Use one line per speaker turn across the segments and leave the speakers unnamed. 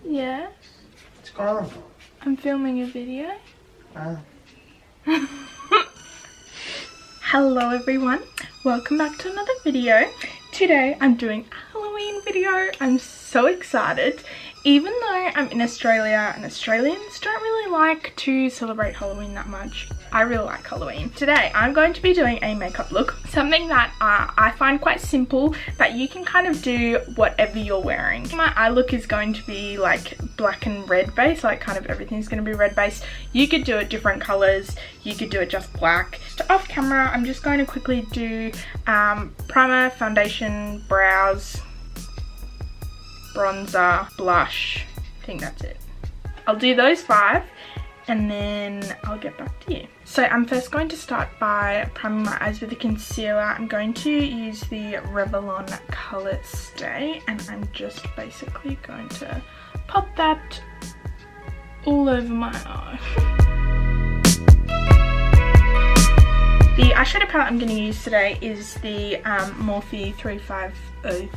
Yeah.
What's going on?
I'm filming a video.
Ah.
Hello everyone, welcome back to another video. Today I'm doing a Halloween video. I'm so excited. Even though I'm in Australia and Australians don't really like to celebrate Halloween that much, I really like Halloween. Today I'm going to be doing a makeup look, something that I find quite simple, that you can kind of do whatever you're wearing. My eye look is going to be like black and red base, like kind of everything's going to be red base. You could do it different colors, you could do it just black. So off camera I'm just going to quickly do primer, foundation, brows, bronzer, blush. I think that's it. I'll do those 5 and then I'll get back to you. So I'm first going to start by priming my eyes with a concealer. I'm going to use the Revlon Color Stay and I'm just basically going to pop that all over my eye. The eyeshadow palette I'm going to use today is the Morphe 350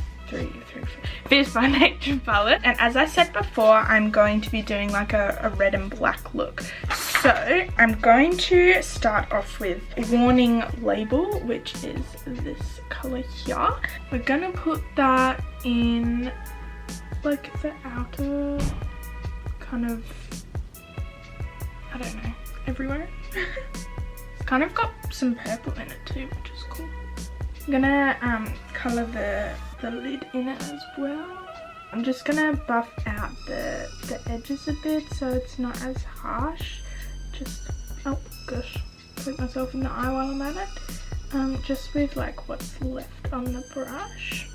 Fierce by Nature palette, and as I said before, I'm going to be doing like a red and black look. So I'm going to start off with Warning Label, which is this color here. We're gonna put that in like the outer kind of, I don't know, everywhere. It's kind of got some purple in it too, which is cool. I'm gonna colour the lid in it as well. I'm just gonna buff out the edges a bit so it's not as harsh. Just, oh gosh, poke myself in the eye while I'm at it. Just with like what's left on the brush.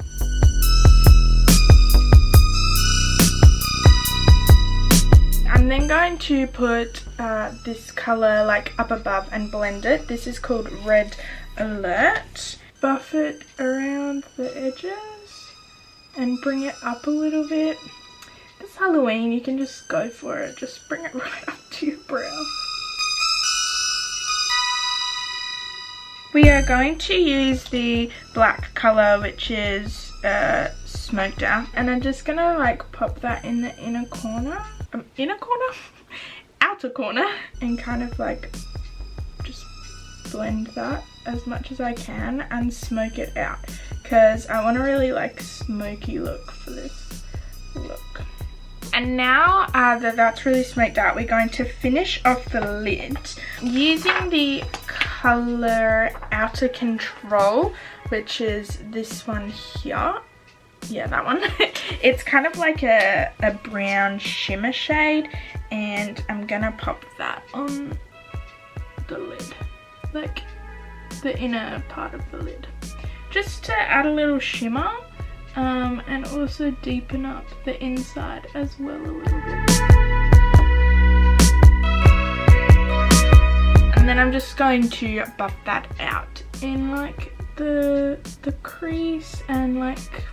I'm then going to put this colour like up above and blend it. This is called Red Alert. Buff it around the edges and bring it up a little bit. It's Halloween, you can just go for it. Just bring it right up to your brow. We are going to use the black colour, which is Smoked Out, and I'm just gonna like pop that in the outer corner, and kind of like just blend that as much as I can and smoke it out, because I want a really like smoky look for this look. And now that that's really smoked out, we're going to finish off the lid using the color Outer Control, which is this one here. Yeah, that one. It's kind of like a brown shimmer shade, and I'm gonna pop that on the lid, like the inner part of the lid, just to add a little shimmer and also deepen up the inside as well a little bit. And then I'm just going to buff that out in like the crease, and like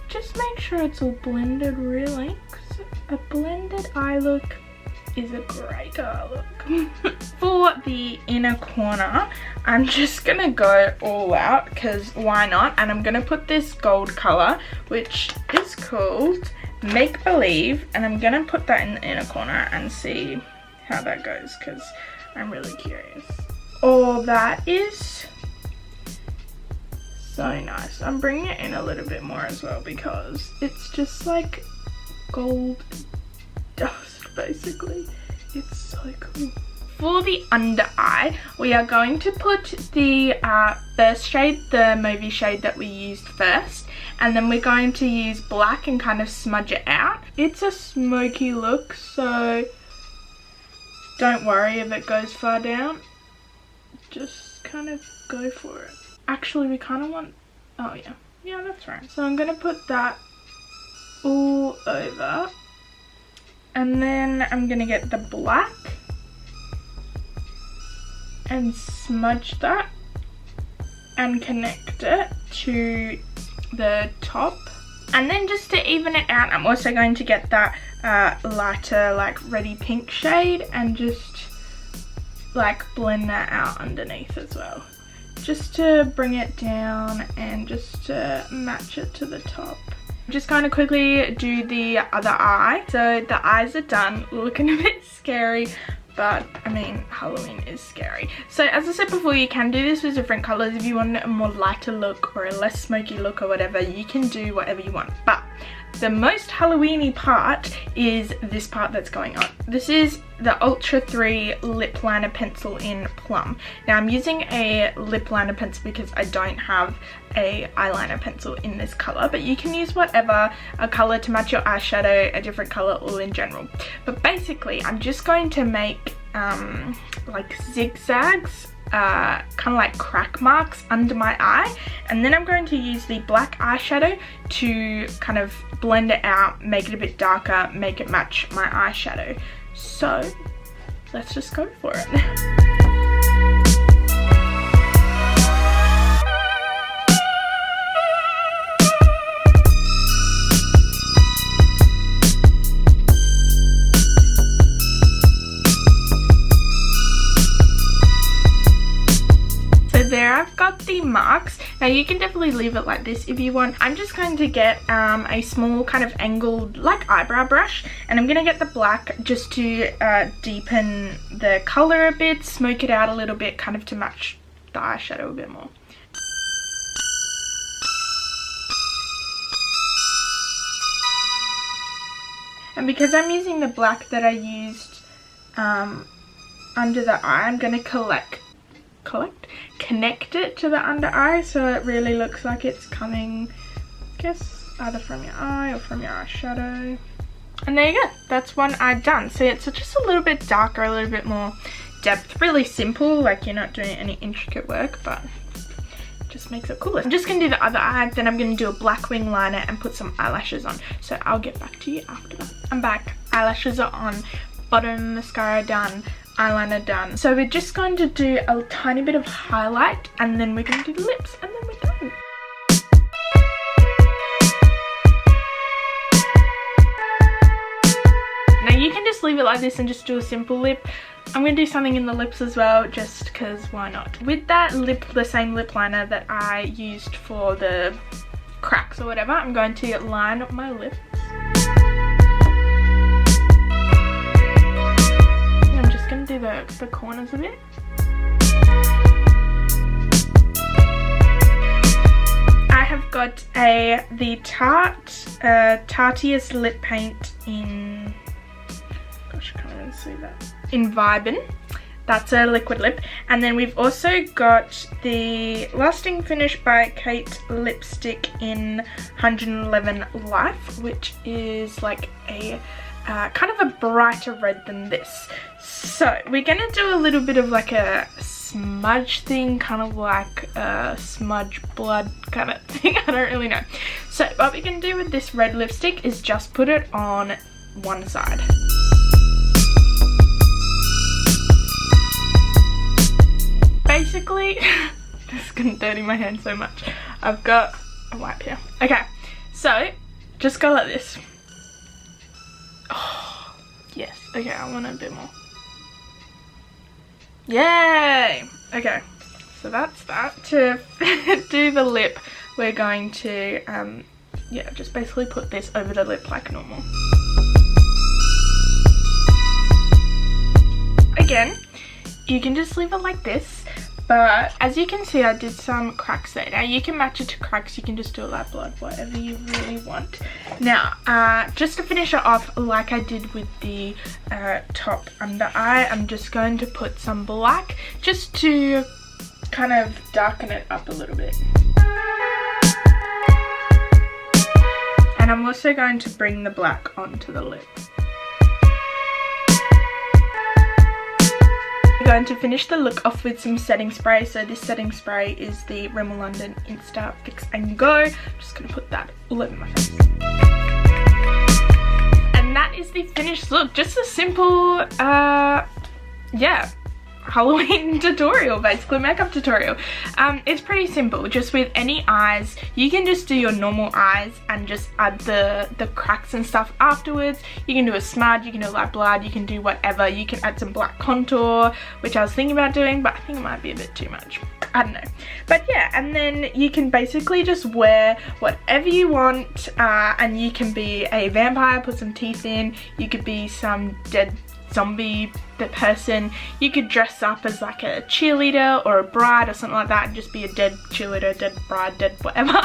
just make sure it's all blended really, because a blended eye look is a great eye look. For the inner corner, I'm just gonna go all out because why not, and I'm gonna put this gold color, which is called Make Believe, and I'm gonna put that in the inner corner and see how that goes, because I'm really curious. Oh, that is so nice. I'm bringing it in a little bit more as well because it's just like gold dust basically. It's so cool. For the under eye, we are going to put the first shade, the Mauve shade that we used first, and then we're going to use black and kind of smudge it out. It's a smoky look, so don't worry if it goes far down. Just kind of go for it. Actually, we kind of want, oh yeah, that's right. So I'm gonna put that all over, and then I'm gonna get the black and smudge that and connect it to the top. And then just to even it out, I'm also going to get that lighter like reddy pink shade and just like blend that out underneath as well, just to bring it down and just to match it to the top. I'm just going to quickly do the other eye. So the eyes are done, looking a bit scary, but I mean, Halloween is scary. So as I said before, you can do this with different colors. If you want a more lighter look or a less smoky look or whatever, you can do whatever you want. But the most Halloween-y part is this part that's going on. This is the Ultra 3 lip liner pencil in Plum. Now I'm using a lip liner pencil because I don't have a eyeliner pencil in this color, but you can use whatever, a color to match your eyeshadow, a different color, or in general. But basically I'm just going to make like zigzags, kind of like crack marks under my eye, and then I'm going to use the black eyeshadow to kind of blend it out, make it a bit darker, make it match my eyeshadow. So let's just go for it. There I've got the marks. Now you can definitely leave it like this if you want. I'm just going to get a small kind of angled like eyebrow brush, and I'm going to get the black just to deepen the color a bit, smoke it out a little bit, kind of to match the eyeshadow a bit more. And because I'm using the black that I used under the eye, I'm going to connect it to the under eye so it really looks like it's coming, I guess, either from your eye or from your eyeshadow. And there you go, that's one eye done. So it's just a little bit darker, a little bit more depth, really simple, like you're not doing any intricate work, but it just makes it cooler. I'm just gonna do the other eye, then I'm gonna do a black wing liner and put some eyelashes on. So I'll get back to you after that. I'm back, eyelashes are on, bottom mascara done, eyeliner done. So we're just going to do a tiny bit of highlight, and then we're going to do the lips, and then we're done. Now you can just leave it like this and just do a simple lip. I'm going to do something in the lips as well, just because why not. With that lip, the same lip liner that I used for the cracks or whatever, I'm going to line my lips. Do the corners of it. I have got the Tarteist lip paint in, gosh, I can't even see that, in Vibin. That's a liquid lip. And then we've also got the Lasting Finish by Kate lipstick in 111 Life, which is like a kind of a brighter red than this. So we're gonna do a little bit of like a smudge thing, kind of like a smudge blood kind of thing. I don't really know. So what we can do with this red lipstick is just put it on one side. Basically, this is gonna dirty my hand so much. I've got a wipe here. Okay, so just go like this. Oh, yes. Okay, I want a bit more. Yay! Okay, so that's that. To do the lip, we're going to, yeah, just basically put this over the lip like normal. Again, you can just leave it like this, but as you can see, I did some cracks there. Now you can match it to cracks, you can just do it like blood, whatever you really want. Now, just to finish it off, like I did with the top under eye, I'm just going to put some black just to kind of darken it up a little bit. And I'm also going to bring the black onto the lip. I'm going to finish the look off with some setting spray. So this setting spray is the Rimmel London Insta Fix and Go. I'm just going to put that all over my face. And that is the finished look. Just a simple, yeah, Halloween tutorial, basically makeup tutorial. It's pretty simple. Just with any eyes, you can just do your normal eyes and just add the cracks and stuff afterwards. You can do a smudge, you can do light blood, you can do whatever. You can add some black contour, which I was thinking about doing, but I think it might be a bit too much. I don't know. But yeah, and then you can basically just wear whatever you want, and you can be a vampire, put some teeth in, you could be some dead zombie person, you could dress up as like a cheerleader or a bride or something like that and just be a dead cheerleader, dead bride, dead whatever.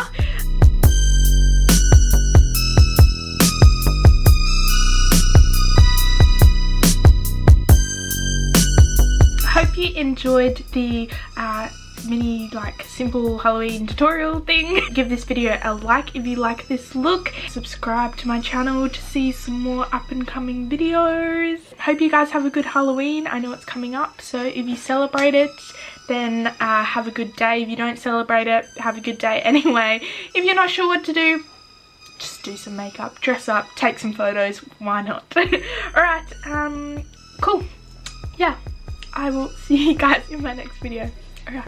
Hope you enjoyed the mini like simple Halloween tutorial thing. Give this video a like if you like this look. Subscribe to my channel to see some more up and coming videos. Hope you guys have a good Halloween. I know it's coming up, so if you celebrate it, then have a good day. If you don't celebrate it, have a good day anyway. If you're not sure what to do, just do some makeup, dress up, take some photos, why not? Alright, cool. Yeah, I will see you guys in my next video. Alright.